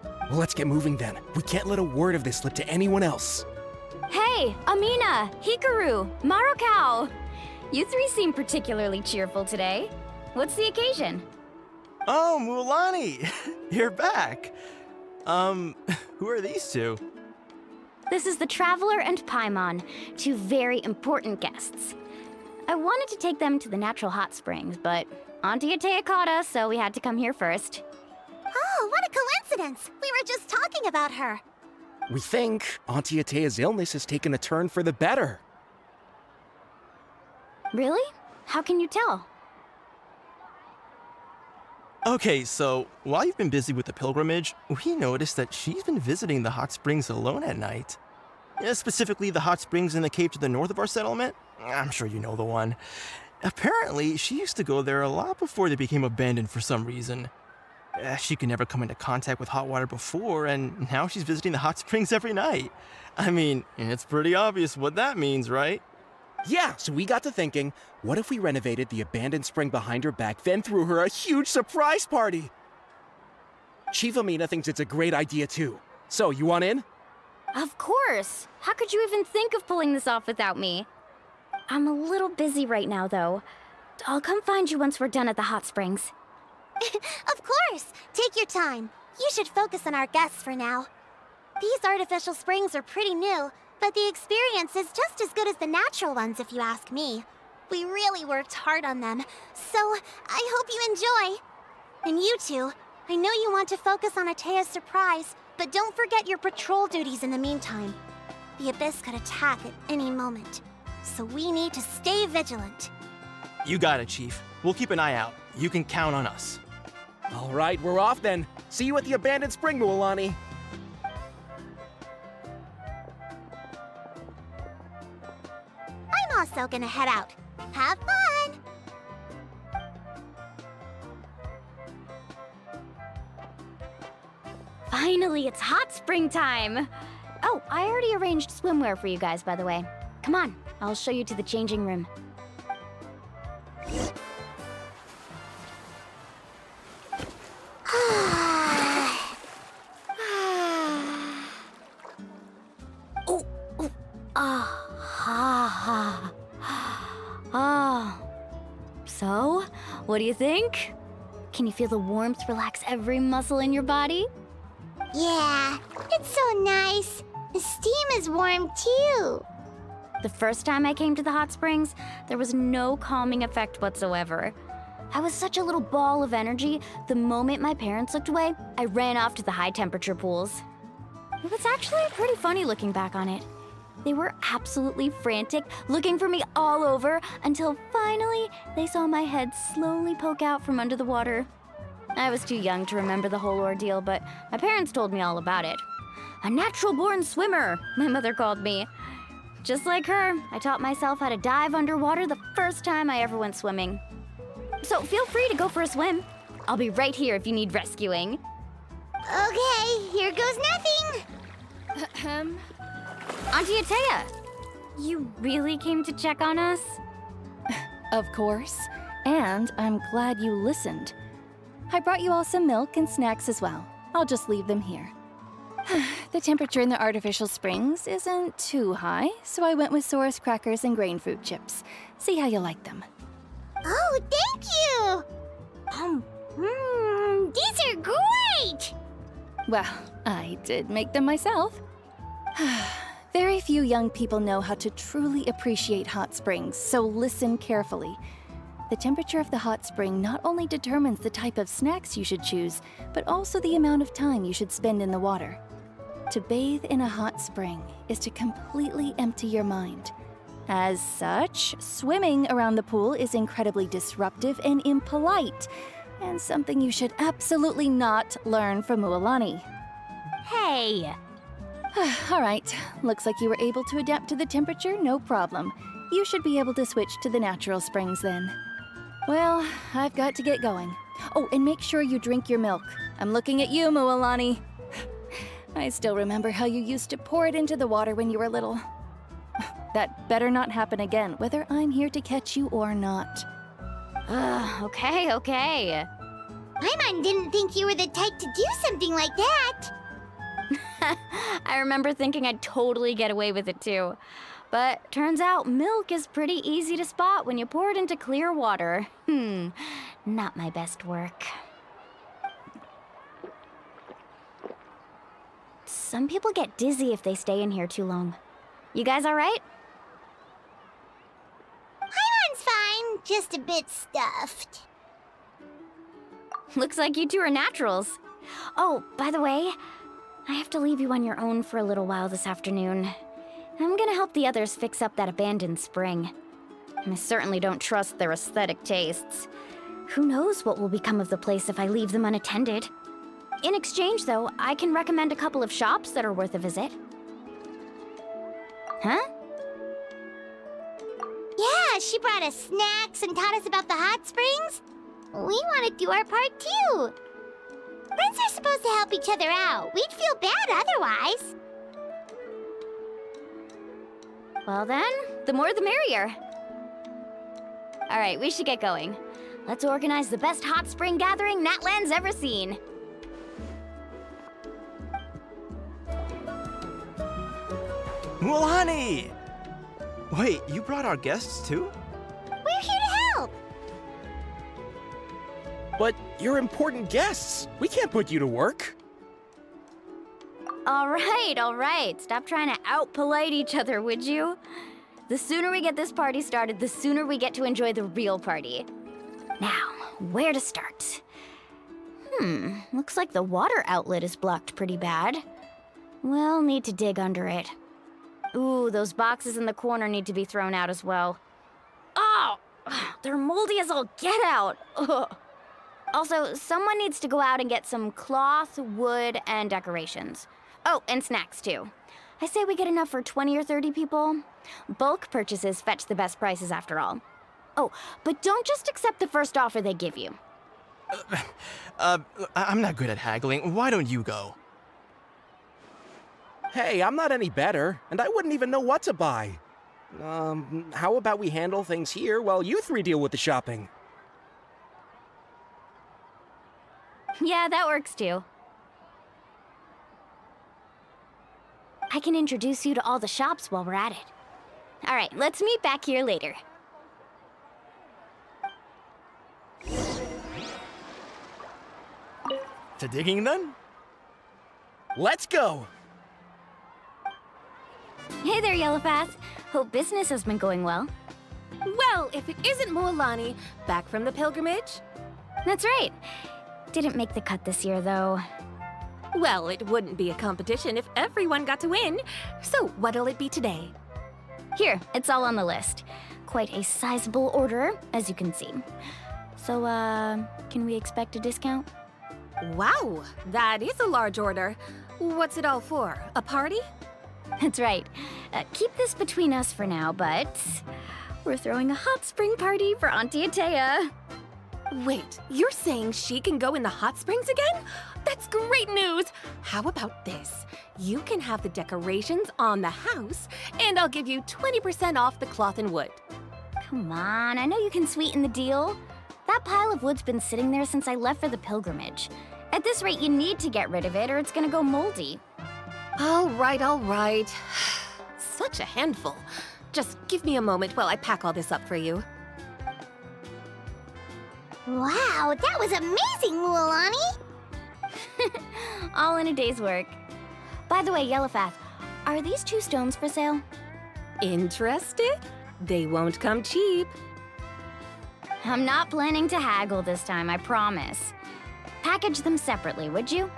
Well, let's get moving then. We can't let a word of this slip to anyone else. Hey, Amina, Hikaru, Marukao! You three seem particularly cheerful today. What's the occasion? Oh, Mulani! You're back. Who are these two? This is the Traveler and Paimon, two very important guests. I wanted to take them to the natural hot springs, but Auntie Atea caught us, so we had to come here first. Oh, what a coincidence! We were just talking about her. We think Auntie Atea's illness has taken a turn for the better. Really? How can you tell? Okay, so while you've been busy with the pilgrimage, we noticed that she's been visiting the hot springs alone at night. Specifically, the hot springs in the cave to the north of our settlement. I'm sure you know the one. Apparently, she used to go there a lot before they became abandoned for some reason. She could never come into contact with hot water before, and now she's visiting the hot springs every night. I mean, it's pretty obvious what that means, right? Yeah, so we got to thinking, what if we renovated the abandoned spring behind her back, then threw her a huge surprise party? Chief Amina thinks it's a great idea too. So, you want in? Of course! How could you even think of pulling this off without me? I'm a little busy right now, though. I'll come find you once we're done at the hot springs. Of course! Take your time. You should focus on our guests for now. These artificial springs are pretty new, but the experience is just as good as the natural ones, if you ask me. We really worked hard on them, so I hope you enjoy. And you two, I know you want to focus on Atea's surprise, but don't forget your patrol duties in the meantime. The Abyss could attack at any moment, so we need to stay vigilant. You got it, Chief. We'll keep an eye out. You can count on us. All right, we're off then. See you at the abandoned spring, Mualani. I'm also gonna head out. Have fun! Finally, it's hot spring time! Oh, I already arranged swimwear for you guys, by the way. Come on, I'll show you to the changing room. So, what do you think? Can you feel the warmth relax every muscle in your body? Yeah, it's so nice. The steam is warm too. The first time I came to the hot springs, there was no calming effect whatsoever. I was such a little ball of energy, the moment my parents looked away, I ran off to the high temperature pools. It was actually pretty funny looking back on it. They were absolutely frantic, looking for me all over, until finally they saw my head slowly poke out from under the water. I was too young to remember the whole ordeal, but my parents told me all about it. A natural-born swimmer, my mother called me. Just like her, I taught myself how to dive underwater the first time I ever went swimming. So feel free to go for a swim. I'll be right here if you need rescuing. Okay, here goes nothing. Auntie Atea, you really came to check on us? Of course. And I'm glad you listened. I brought you all some milk and snacks as well. I'll just leave them here. The temperature in the artificial springs isn't too high, so I went with Saurus crackers and grain fruit chips. See how you like them. Oh, thank you! These are great! Well, I did make them myself. Very few young people know how to truly appreciate hot springs, so listen carefully. The temperature of the hot spring not only determines the type of snacks you should choose, but also the amount of time you should spend in the water. To bathe in a hot spring is to completely empty your mind. As such, swimming around the pool is incredibly disruptive and impolite, and something you should absolutely not learn from Mualani. Hey! All right, looks like you were able to adapt to the temperature, no problem. You should be able to switch to the natural springs then. Well, I've got to get going. Oh, and make sure you drink your milk. I'm looking at you, Mualani. I still remember how you used to pour it into the water when you were little. That better not happen again, whether I'm here to catch you or not. Okay. Paimon didn't think you were the type to do something like that. I remember thinking I'd totally get away with it too. But turns out milk is pretty easy to spot when you pour it into clear water. Not my best work. Some people get dizzy if they stay in here too long. You guys all right? Paimon's fine, just a bit stuffed. Looks like you two are naturals. Oh, by the way, I have to leave you on your own for a little while this afternoon. I'm gonna help the others fix up that abandoned spring. I certainly don't trust their aesthetic tastes. Who knows what will become of the place if I leave them unattended. In exchange, though, I can recommend a couple of shops that are worth a visit. Huh? Yeah, she brought us snacks and taught us about the hot springs. We want to do our part too. Friends are supposed to help each other out. We'd feel bad otherwise. Well then, the more the merrier. All right, we should get going. Let's organize the best hot spring gathering Natland's ever seen. Mualani! Wait, you brought our guests too? We're here to help. But you're important guests. We can't put you to work. All right. Stop trying to out-polite each other, would you? The sooner we get this party started, the sooner we get to enjoy the real party. Now, where to start? Looks like the water outlet is blocked pretty bad. We'll need to dig under it. Ooh, those boxes in the corner need to be thrown out as well. Oh, they're moldy as all get out. Ugh. Also, someone needs to go out and get some cloth, wood, and decorations. Oh, and snacks too. I say we get enough for 20 or 30 people. Bulk purchases fetch the best prices after all. Oh, but don't just accept the first offer they give you. I'm not good at haggling. Why don't you go? Hey, I'm not any better, and I wouldn't even know what to buy. How about we handle things here while you three deal with the shopping? Yeah, that works too. I can introduce you to all the shops while we're at it. All right, let's meet back here later. To digging then? Let's go! Hey there, Yellowpath. Hope business has been going well. Well, if it isn't Mualani, back from the pilgrimage? That's right. Didn't make the cut this year, though. Well, it wouldn't be a competition if everyone got to win. So what'll it be today? Here, it's all on the list. Quite a sizable order, as you can see. So, can we expect a discount? Wow, that is a large order. What's it all for? A party? That's right. Keep this between us for now, but we're throwing a hot spring party for Auntie Atea. Wait, you're saying she can go in the hot springs again? That's great news! How about this? You can have the decorations on the house, and I'll give you 20% off the cloth and wood. Come on, I know you can sweeten the deal. That pile of wood's been sitting there since I left for the pilgrimage. At this rate, you need to get rid of it or it's gonna go moldy. All right. Such a handful. Just give me a moment while I pack all this up for you. Wow, that was amazing, Mualani! All in a day's work. By the way, Yellowpath, are these 2 stones for sale? Interested? They won't come cheap. I'm not planning to haggle this time, I promise. Package them separately, would you?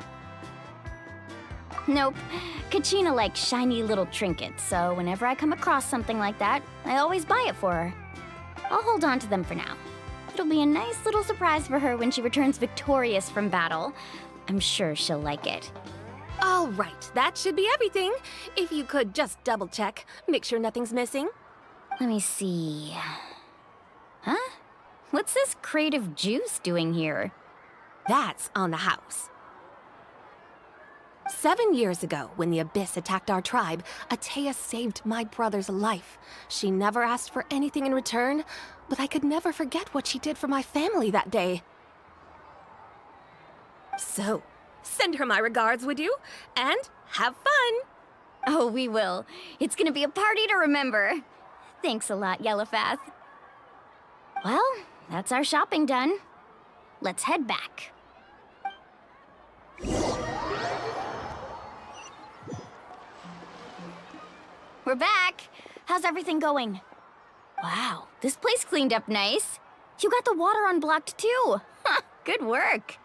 Nope. Kachina likes shiny little trinkets, so whenever I come across something like that, I always buy it for her. I'll hold on to them for now. It'll be a nice little surprise for her when she returns victorious from battle. I'm sure she'll like it. All right, that should be everything. If you could just double check, make sure nothing's missing. Let me see. Huh? What's this crate of juice doing here? That's on the house. 7 years ago, when the Abyss attacked our tribe, Atea saved my brother's life. She never asked for anything in return, but I could never forget what she did for my family that day. So, send her my regards, would you? And have fun! Oh, we will. It's gonna be a party to remember. Thanks a lot, Yellowfath. Well, that's our shopping done. Let's head back. We're back. How's everything going? Wow, this place cleaned up nice. You got the water unblocked too. Good work.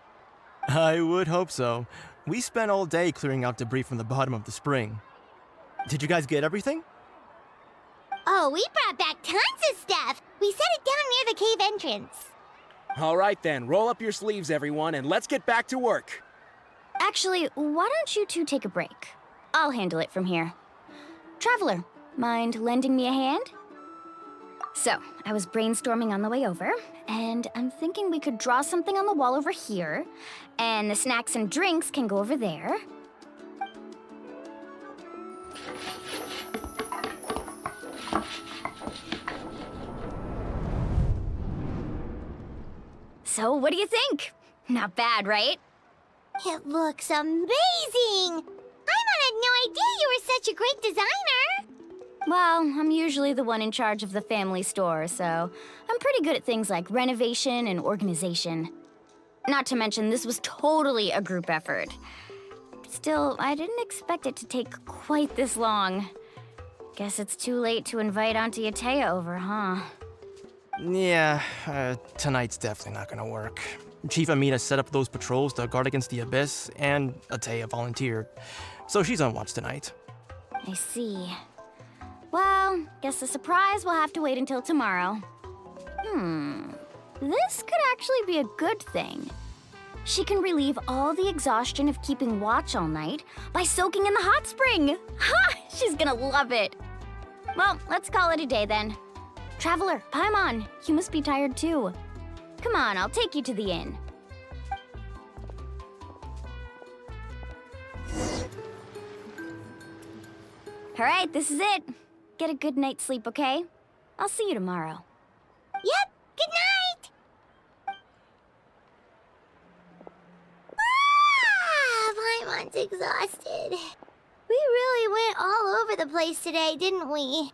I would hope so. We spent all day clearing out debris from the bottom of the spring. Did you guys get everything? Oh, we brought back tons of stuff. We set it down near the cave entrance. All right then, roll up your sleeves, everyone, and let's get back to work. Actually, why don't you two take a break? I'll handle it from here. Traveler, mind lending me a hand? So, I was brainstorming on the way over, and I'm thinking we could draw something on the wall over here, and the snacks and drinks can go over there. So, what do you think? Not bad, right? It looks amazing! Paimon had no idea you were such a great designer! Well, I'm usually the one in charge of the family store, so I'm pretty good at things like renovation and organization. Not to mention, this was totally a group effort. Still, I didn't expect it to take quite this long. Guess it's too late to invite Auntie Atea over, huh? Yeah, tonight's definitely not gonna work. Chief Amina set up those patrols to guard against the Abyss, and Atea volunteered. So she's on watch tonight. I see. Well, guess the surprise will have to wait until tomorrow. This could actually be a good thing. She can relieve all the exhaustion of keeping watch all night by soaking in the hot spring. Ha! She's gonna love it. Well, let's call it a day then. Traveler, Paimon, you must be tired too. Come on, I'll take you to the inn. All right, this is it. Get a good night's sleep, okay? I'll see you tomorrow. Yep, good night! Paimon's exhausted. We really went all over the place today, didn't we?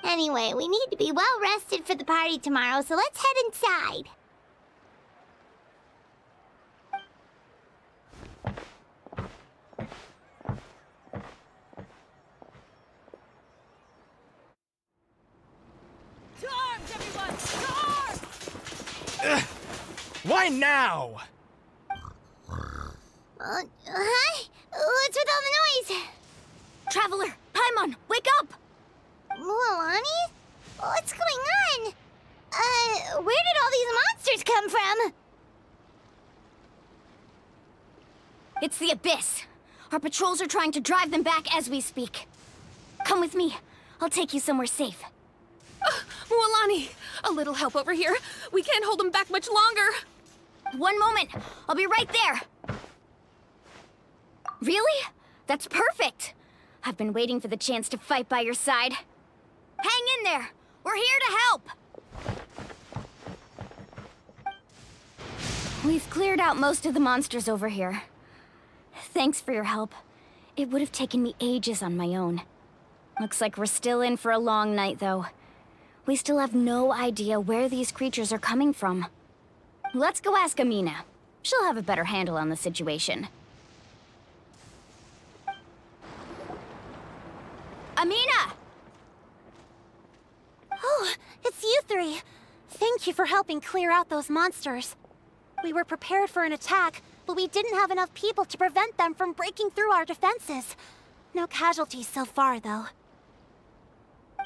Anyway, we need to be well rested for the party tomorrow, so let's head inside. To arms, everyone! To arms! Why now? Hi? What's with all the noise? Traveler, Paimon, wake up! Mualani? What's going on? Where did all these monsters come from? It's the Abyss. Our patrols are trying to drive them back as we speak. Come with me. I'll take you somewhere safe. Mualani, a little help over here. We can't hold them back much longer. One moment. I'll be right there. Really? That's perfect. I've been waiting for the chance to fight by your side. Hang in there. We're here to help. We've cleared out most of the monsters over here. Thanks for your help. It would have taken me ages on my own. Looks like we're still in for a long night, though. We still have no idea where these creatures are coming from. Let's go ask Amina. She'll have a better handle on the situation. Amina! Oh, it's you three. Thank you for helping clear out those monsters. We were prepared for an attack, but we didn't have enough people to prevent them from breaking through our defenses. No casualties so far, though.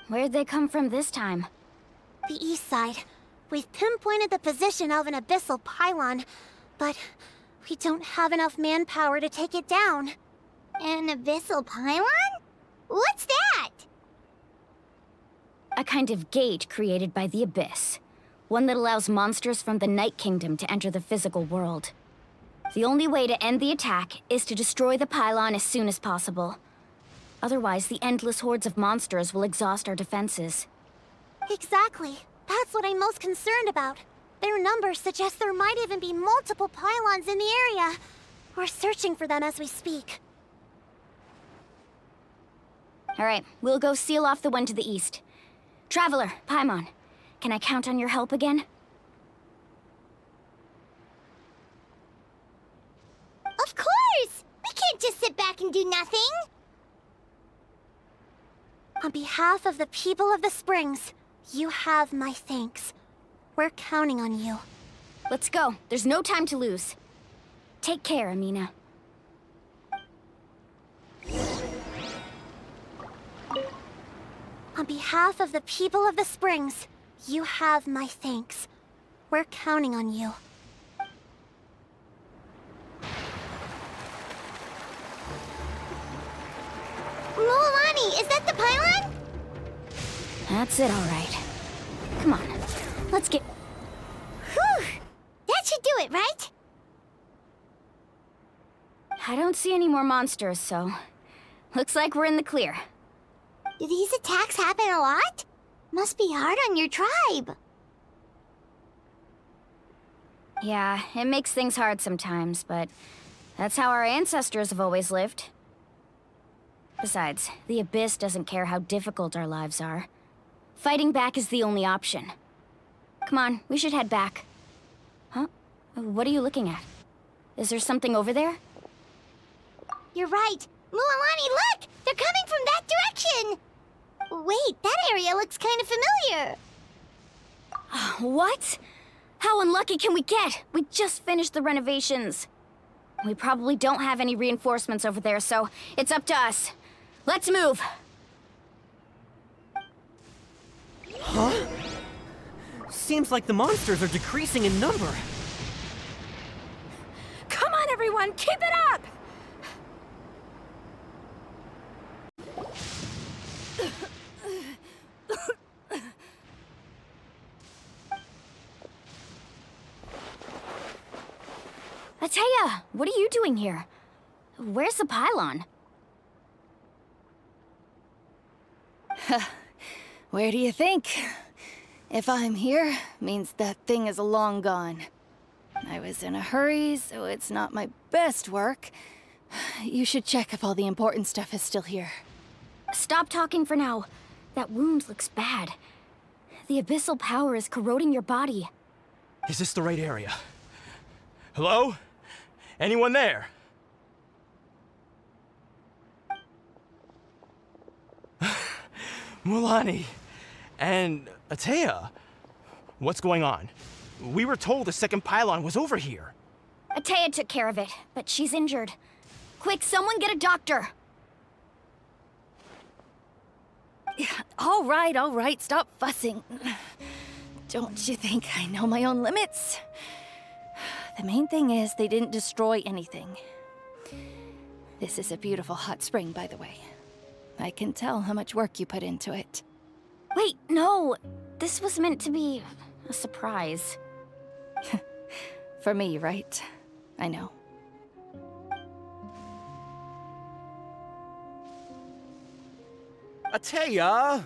Where'd they come from this time? The east side. We've pinpointed the position of an abyssal pylon, but we don't have enough manpower to take it down. An abyssal pylon? What's that? A kind of gate created by the Abyss. One that allows monsters from the Night Kingdom to enter the physical world. The only way to end the attack is to destroy the pylon as soon as possible. Otherwise, the endless hordes of monsters will exhaust our defenses. Exactly. That's what I'm most concerned about. Their numbers suggest there might even be multiple pylons in the area. We're searching for them as we speak. All right, we'll go seal off the one to the east. Traveler, Paimon, can I count on your help again? Of course! We can't just sit back and do nothing! On behalf of the people of the Springs, you have my thanks. We're counting on you. Let's go. There's no time to lose. Take care, Amina. On behalf of the people of the Springs, you have my thanks. We're counting on you. Mualani, is that the pylon? That's it, all right. Come on, let's get... Whew! That should do it, right? I don't see any more monsters, so... Looks like we're in the clear. Do these attacks happen a lot? Must be hard on your tribe. Yeah, it makes things hard sometimes, but... That's how our ancestors have always lived. Besides, the Abyss doesn't care how difficult our lives are. Fighting back is the only option. Come on, we should head back. Huh? What are you looking at? Is there something over there? You're right. Mualani, look! They're coming from that direction! Wait, that area looks kind of familiar. What? How unlucky can we get? We just finished the renovations. We probably don't have any reinforcements over there, so it's up to us. Let's move! Huh? Seems like the monsters are decreasing in number. Come on, everyone, keep it up! Ateya, what are you doing here? Where's the pylon? Where do you think? If I'm here, means that thing is long gone. I was in a hurry, so it's not my best work. You should check if all the important stuff is still here. Stop talking for now. That wound looks bad. The abyssal power is corroding your body. Is this the right area? Hello? Anyone there? Mualani and Ateya, what's going on? We were told the second pylon was over here. Ateya took care of it, but she's injured. Quick, someone get a doctor! All right, stop fussing. Don't you think I know my own limits? The main thing is they didn't destroy anything. This is a beautiful hot spring, by the way. I can tell how much work you put into it. Wait, no! This was meant to be a surprise. For me, right? I know. Ateya!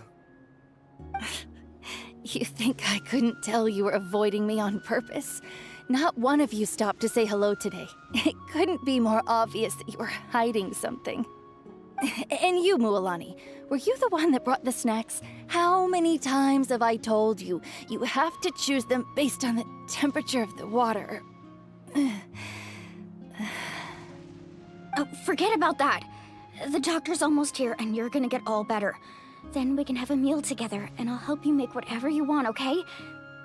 You think I couldn't tell you were avoiding me on purpose? Not one of you stopped to say hello today. It couldn't be more obvious that you were hiding something. And you, Mualani, were you the one that brought the snacks? How many times have I told you, you have to choose them based on the temperature of the water? Forget about that. The doctor's almost here, and you're gonna get all better. Then we can have a meal together, and I'll help you make whatever you want, okay?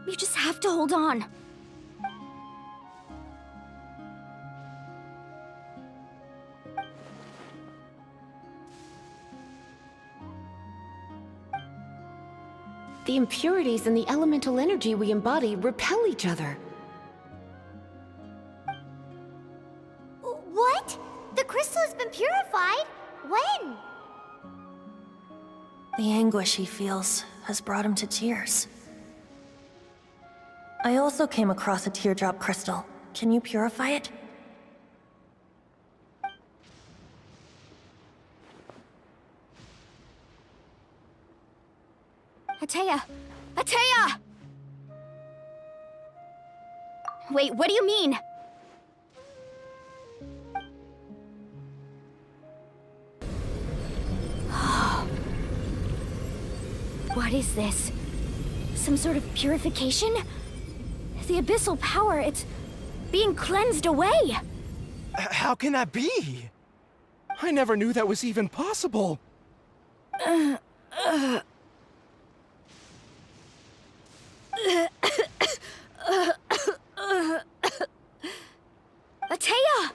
You just have to hold on. The impurities and the elemental energy we embody repel each other. What? The crystal has been purified? When? The anguish he feels has brought him to tears. I also came across a teardrop crystal. Can you purify it? Atea! Atea! Wait, what do you mean? What is this? Some sort of purification? The abyssal power, it's being cleansed away! How can that be? I never knew that was even possible. Atea!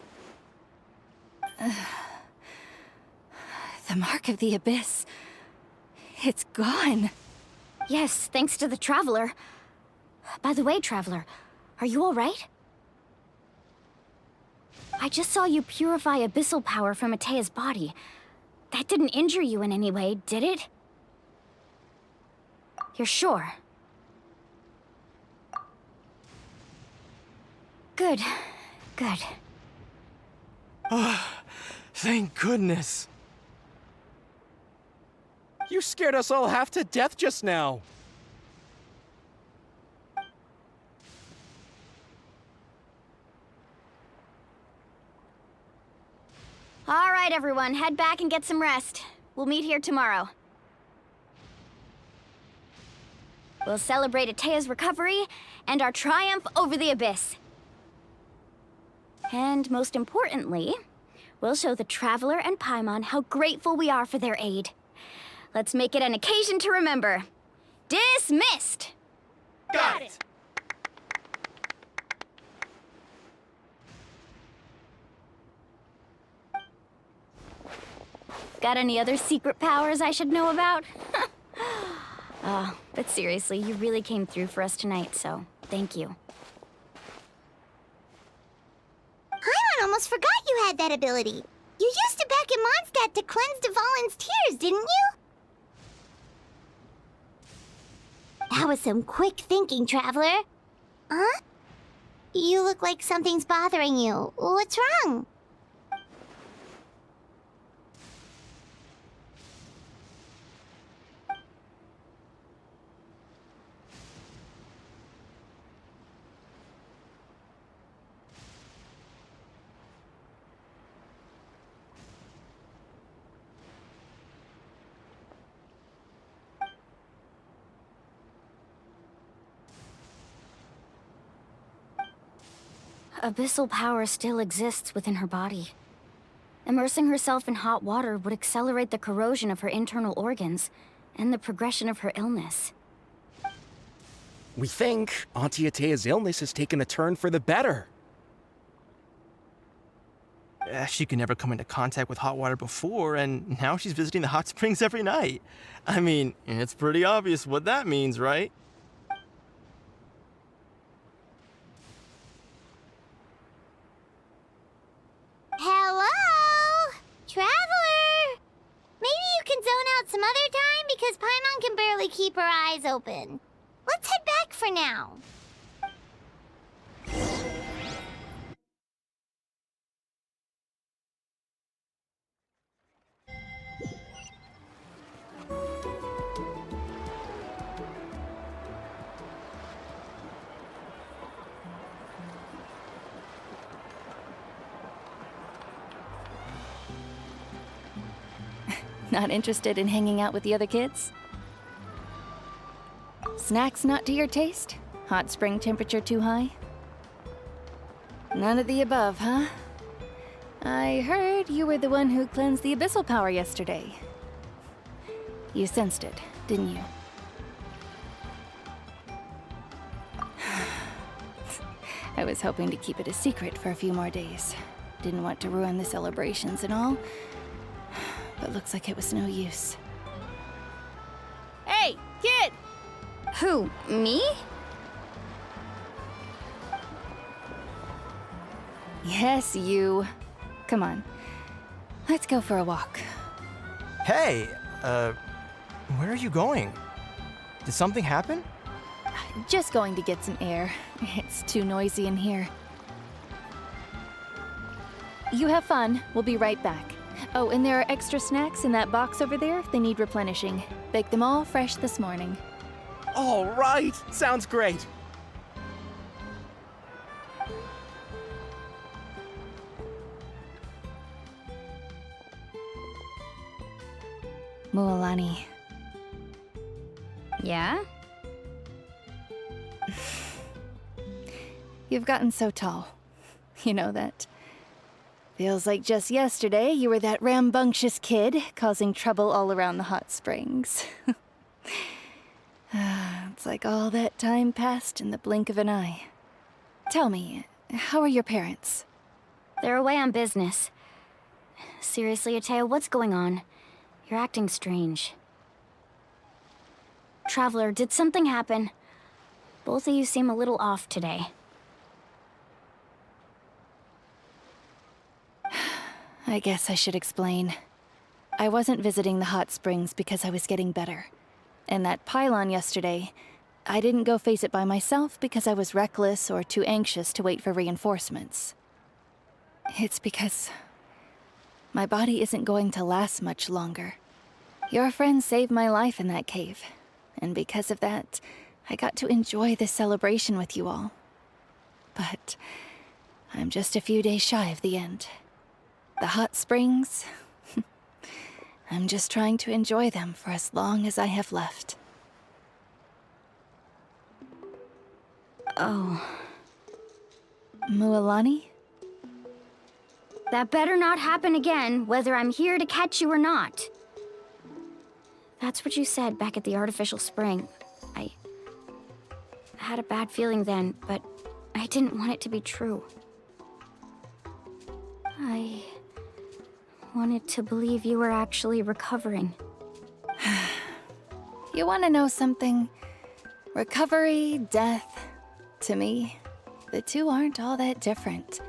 The mark of the abyss. It's gone. Yes, thanks to the Traveler. By the way, Traveler, are you alright? I just saw you purify abyssal power from Atea's body. That didn't injure you in any way, did it? You're sure? Good. Good. Oh, thank goodness. You scared us all half to death just now. All right, everyone, head back and get some rest. We'll meet here tomorrow. We'll celebrate Atea's recovery and our triumph over the abyss. And most importantly, we'll show the Traveler and Paimon how grateful we are for their aid. Let's make it an occasion to remember. Dismissed! Got it! Got any other secret powers I should know about? Oh, but seriously, you really came through for us tonight, so thank you. Paimon almost forgot you had that ability. You used it back in Mondstadt to cleanse Dvalin's tears, didn't you? That was some quick thinking, Traveler. Huh? You look like something's bothering you. What's wrong? Abyssal power still exists within her body. Immersing herself in hot water would accelerate the corrosion of her internal organs and the progression of her illness. We think Auntie Atea's illness has taken a turn for the better. She could never come into contact with hot water before, and now she's visiting the hot springs every night. I mean, it's pretty obvious what that means, right? Hello? Traveler? Maybe you can zone out some other time because Paimon can barely keep her eyes open. Let's head back for now. Not interested in hanging out with the other kids? Snacks not to your taste? Hot spring temperature too high? None of the above, huh? I heard you were the one who cleansed the abyssal power yesterday. You sensed it, didn't you? I was hoping to keep it a secret for a few more days. Didn't want to ruin the celebrations and all. But looks like it was no use. Hey, kid! Who, me? Yes, you. Come on. Let's go for a walk. Hey, where are you going? Did something happen? Just going to get some air. It's too noisy in here. You have fun. We'll be right back. Oh, and there are extra snacks in that box over there if they need replenishing. Baked them all fresh this morning. All right, sounds great. Mualani. Yeah? You've gotten so tall. You know that. Feels like just yesterday you were that rambunctious kid causing trouble all around the hot springs. It's like all that time passed in the blink of an eye. Tell me, how are your parents? They're away on business. Seriously, Atea, what's going on? You're acting strange. Traveler, did something happen? Both of you seem a little off today. I guess I should explain. I wasn't visiting the hot springs because I was getting better. And that pylon yesterday, I didn't go face it by myself because I was reckless or too anxious to wait for reinforcements. It's because my body isn't going to last much longer. Your friend saved my life in that cave, and because of that, I got to enjoy this celebration with you all. But I'm just a few days shy of the end. The hot springs, I'm just trying to enjoy them for as long as I have left. Oh. Mualani? That better not happen again, whether I'm here to catch you or not. That's what you said back at the artificial spring. I had a bad feeling then, but I didn't want it to be true. I wanted to believe you were actually recovering. You want to know something? Recovery, death, to me, the two aren't all that different.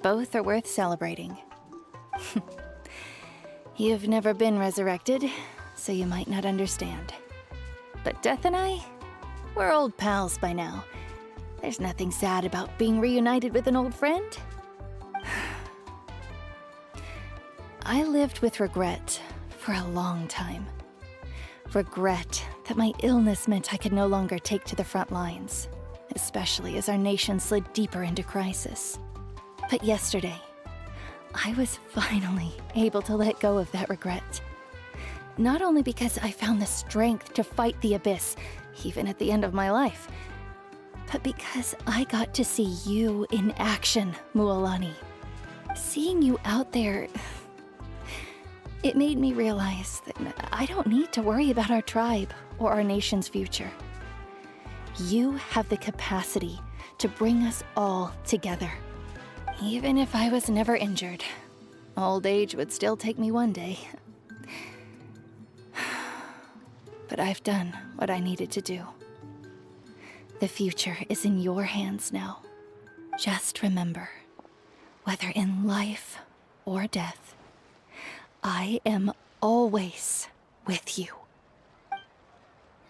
Both are worth celebrating. You've never been resurrected, so you might not understand. But Death and I, we're old pals by now. There's nothing sad about being reunited with an old friend. I lived with regret for a long time. Regret that my illness meant I could no longer take to the front lines, especially as our nation slid deeper into crisis. But yesterday, I was finally able to let go of that regret. Not only because I found the strength to fight the abyss, even at the end of my life, but because I got to see you in action, Mualani. Seeing you out there, it made me realize that I don't need to worry about our tribe or our nation's future. You have the capacity to bring us all together. Even if I was never injured, old age would still take me one day. But I've done what I needed to do. The future is in your hands now. Just remember, whether in life or death, I am always with you.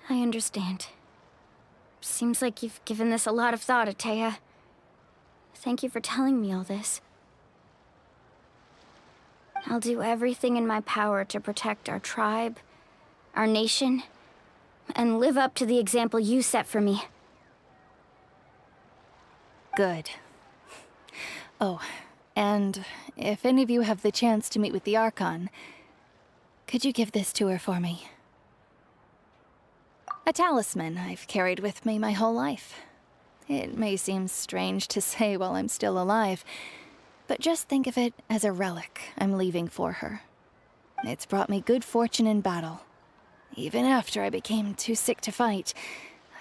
I understand. Seems like you've given this a lot of thought, Atea. Thank you for telling me all this. I'll do everything in my power to protect our tribe, our nation, and live up to the example you set for me. Good. Oh, and if any of you have the chance to meet with the Archon, could you give this to her for me? A talisman I've carried with me my whole life. It may seem strange to say while I'm still alive, but just think of it as a relic I'm leaving for her. It's brought me good fortune in battle. Even after I became too sick to fight,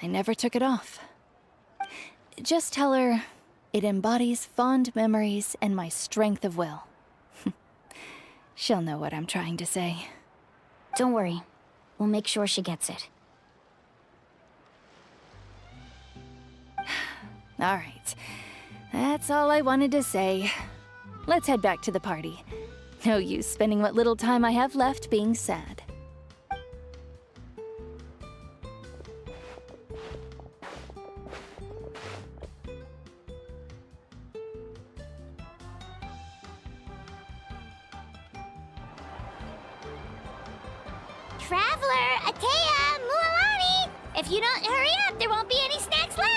I never took it off. Just tell her it embodies fond memories and my strength of will. She'll know what I'm trying to say. Don't worry. We'll make sure she gets it. All right. That's all I wanted to say. Let's head back to the party. No use spending what little time I have left being sad. Traveler, Atea, Mualani! If you don't hurry up, there won't be any snacks left!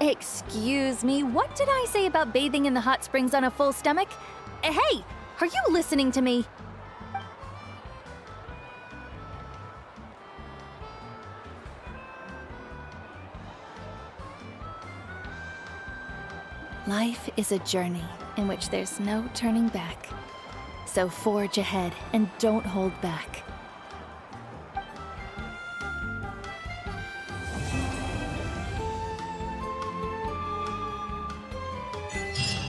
Excuse me, what did I say about bathing in the hot springs on a full stomach? Hey, are you listening to me? Life is a journey in which there's no turning back. So forge ahead and don't hold back.